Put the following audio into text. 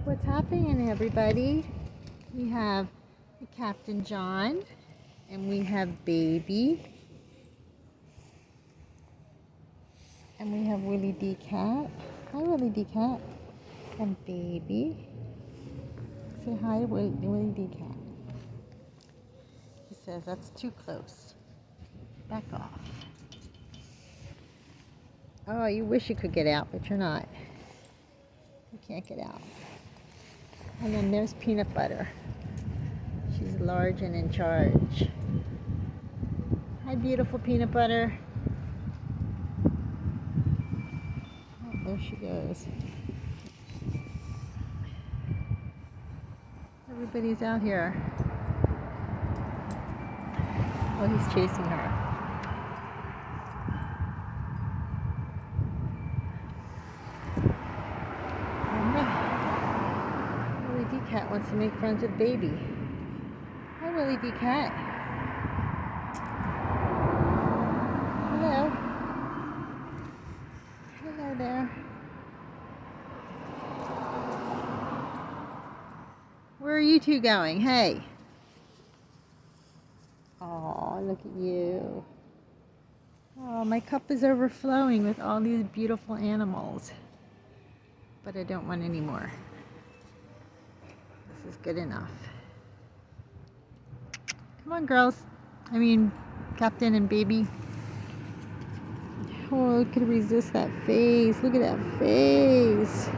What's happening, everybody? We have Captain John, and we have Baby, and we have Willie D. Cat. Hi, Willie D. Cat. And Baby. Say hi to Willie D. Cat. He says that's too close. Back off. Oh, you wish you could get out, but you're not. You can't get out. And then there's Peanut Butter. She's large and in charge. Hi, beautiful Peanut Butter. Oh, there she goes. Everybody's out here. Oh, he's chasing her. Willie D. Cat wants to make friends with Baby. Hi, Willie D. Cat. Hello. Hello there. Where are you two going? Hey. Oh, look at you. Oh, my cup is overflowing with all these beautiful animals. But I don't want any more. This is good enough. Come on, girls. I mean, Captain and Baby. Oh, I could resist that face. Look at that face.